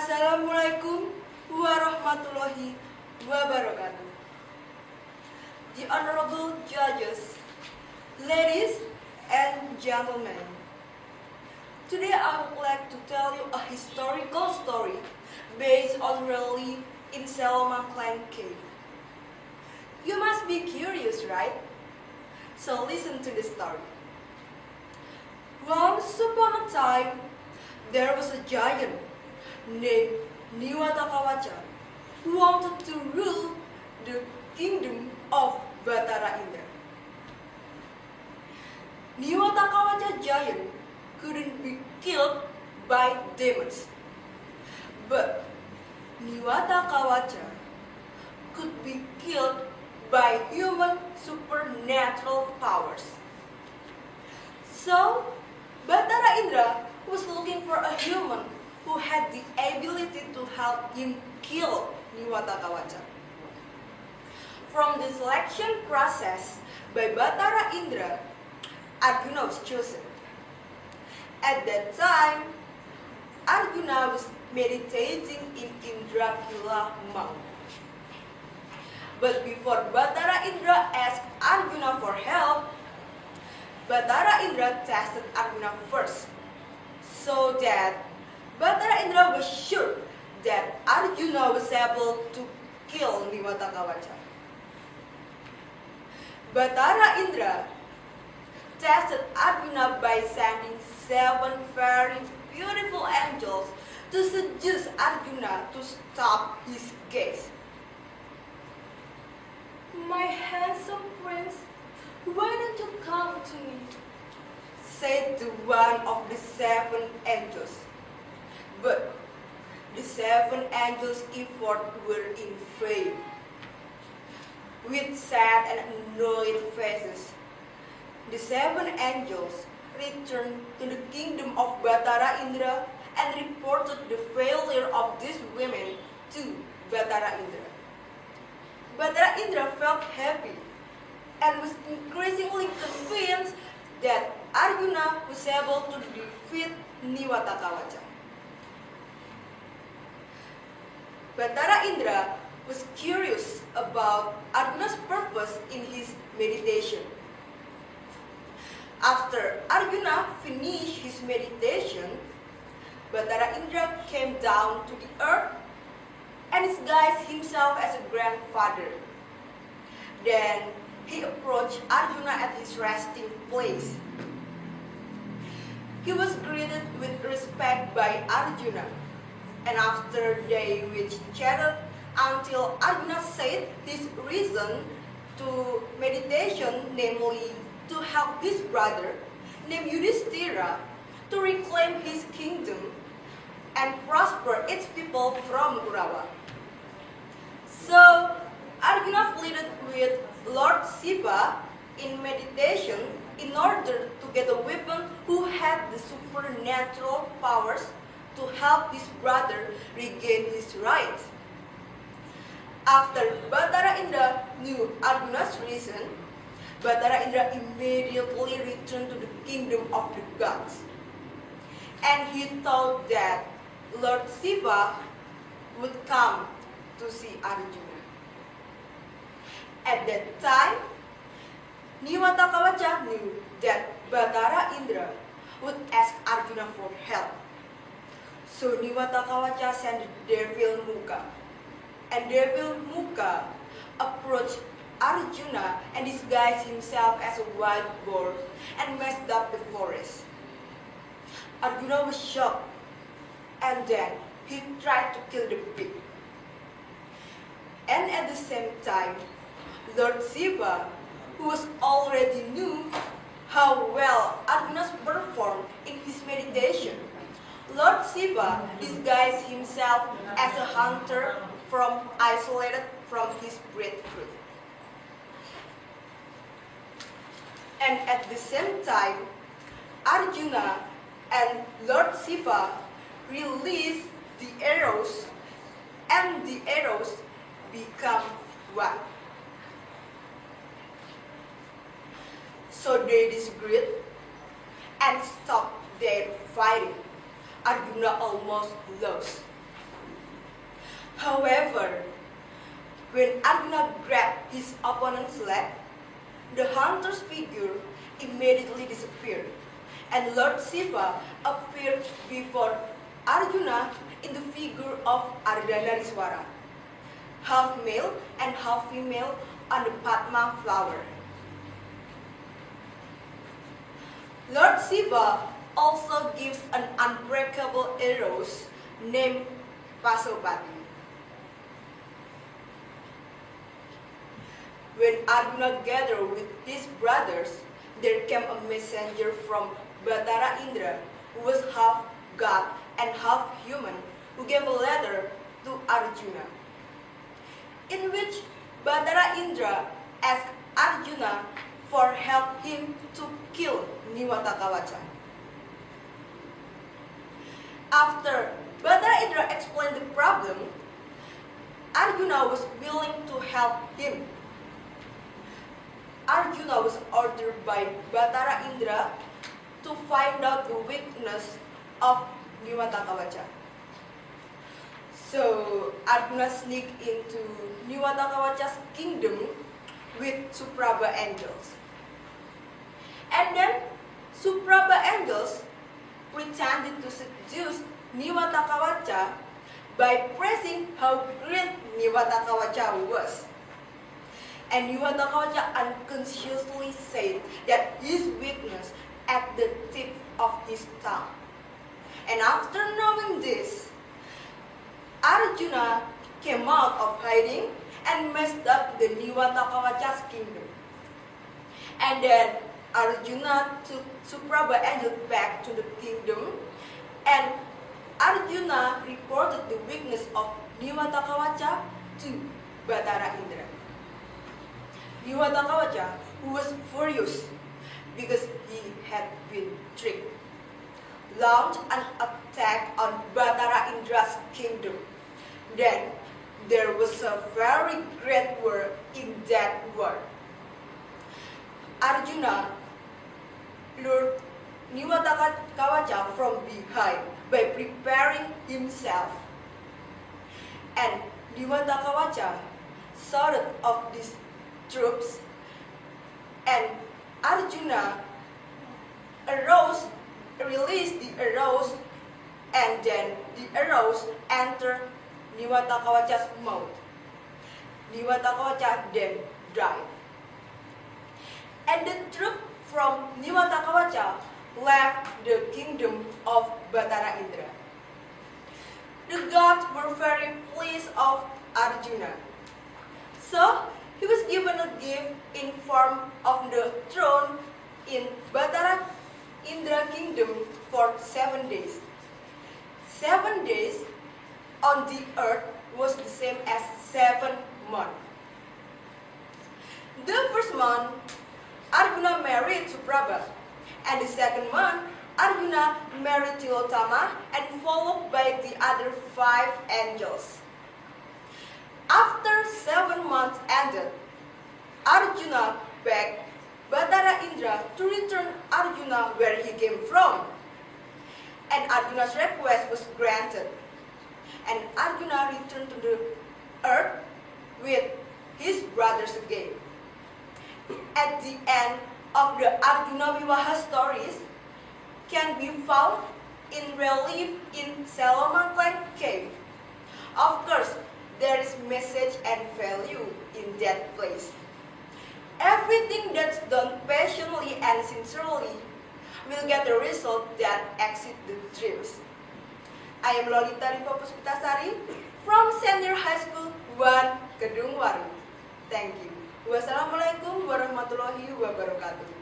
Assalamualaikum warahmatullahi wabarakatuh. The honorable judges, ladies and gentlemen, today I would like to tell you a historical story based on real life in Salomon Clan Cave. You must be curious, right? So listen to the story. Once upon a time, there was a giant named Niwata who wanted to rule the kingdom of Batara Indra. Niwata giant couldn't be killed by demons, but Niwata could be killed by human supernatural powers. So, Batara Indra was looking for a human who had the ability to help him kill Niwata. From the selection process by Batara Indra, Arjuna was chosen. At that time, Arjuna was meditating in Indrakila Mount. But before Batara Indra asked Arjuna for help, Batara Indra tested Arjuna first, so that Batara Indra was sure that Arjuna was able to kill Niwata. Batara Indra tested Arjuna by sending 7 very beautiful angels to seduce Arjuna to stop his gaze. "My handsome prince, why don't you come to me?" said to one of the 7 angels. But the 7 angels' efforts were in vain. With sad and annoyed faces, the 7 angels returned to the kingdom of Batara Indra and reported the failure of these women to Batara Indra. Batara Indra felt happy and was increasingly convinced that Arjuna was able to defeat Niwata. Batara Indra was curious about Arjuna's purpose in his meditation. After Arjuna finished his meditation, Batara Indra came down to the earth and disguised himself as a grandfather. Then he approached Arjuna at his resting place. He was greeted with respect by Arjuna, and after they chatted until Arjuna said his reason to meditation, namely to help his brother named Yudhishthira to reclaim his kingdom and prosper its people from Kurawa. So Arjuna pleaded with Lord Shiva in meditation in order to get a weapon who had the supernatural powers to help his brother regain his rights. After Batara Indra knew Arjuna's reason, Batara Indra immediately returned to the kingdom of the gods. And he thought that Lord Shiva would come to see Arjuna. At that time, Niwata knew that Batara Indra would ask Arjuna for help. So Niwata sent the devil Mukha. And devil Mukha approached Arjuna and disguised himself as a wild boar and messed up the forest. Arjuna was shocked, and then he tried to kill the pig. And at the same time, Lord Shiva, who was already knew how well Arjuna performed in his meditation, Lord Shiva disguised himself as a hunter isolated from his breadfruit. And at the same time, Arjuna and Lord Shiva released the arrows, and the arrows become one. So they disagreed and stopped their fighting. Arjuna almost lost. However, when Arjuna grabbed his opponent's leg, the hunter's figure immediately disappeared, and Lord Shiva appeared before Arjuna in the figure of Ardhanariswara, half male and half female on the Padma flower. Lord Shiva also gives an unbreakable arrow named Pasupati. When Arjuna gathered with his brothers, there came a messenger from Batara Indra, who was half god and half human, who gave a letter to Arjuna, in which Batara Indra asked Arjuna for help him to kill Niwatakavacha. After Batara Indra explained the problem, Arjuna was willing to help him. Arjuna was ordered by Batara Indra to find out the weakness of Niwatakavacha. So Arjuna sneaked into Niwatakavacha's kingdom with Suprabha angels. And then Suprabha angels pretended to seduce Niwatakavacha by praising how great Niwatakavacha was. And Niwatakavacha unconsciously said that his weakness at the tip of his tongue. And after knowing this, Arjuna came out of hiding and messed up the Niwatakavacha's kingdom. And then Arjuna took Suprabha angel back to the kingdom, and Arjuna reported the weakness of Niwatakavacha to Batara Indra. Niwatakavacha, who was furious because he had been tricked, launched an attack on Batara Indra's kingdom. Then there was a very great war in that war. Arjuna lured Niwatakavacha from behind by preparing himself. And Niwatakavacha sorted off these troops, and Arjuna released the arrows, and then the arrows entered Niwatakavacha's mouth. Niwatakavacha then died. And the troop from Niwatakavacha left the kingdom of Batara Indra. The gods were very pleased of Arjuna. So he was given a gift in form of the throne in Batara Indra kingdom for 7 days. 7 days on the earth was the same as 7 months. The first month, Arjuna married Suprabha, and the second month, Arjuna married Tilotama, and followed by the other 5 angels. After 7 months ended, Arjuna begged Batara Indra to return Arjuna where he came from, and Arjuna's request was granted, and Arjuna returned to the earth with his brothers again. At the end of the Arjuna Vivaha stories can be found in relief in Salamanca cave. Of course, there is message and value in that place. Everything that's done passionately and sincerely will get the result that exceeds the dreams. I am Lolita Riva Puspitasari from Senior High School 1 Kedung Waru. Thank you. Wassalamualaikum warahmatullahi wabarakatuh.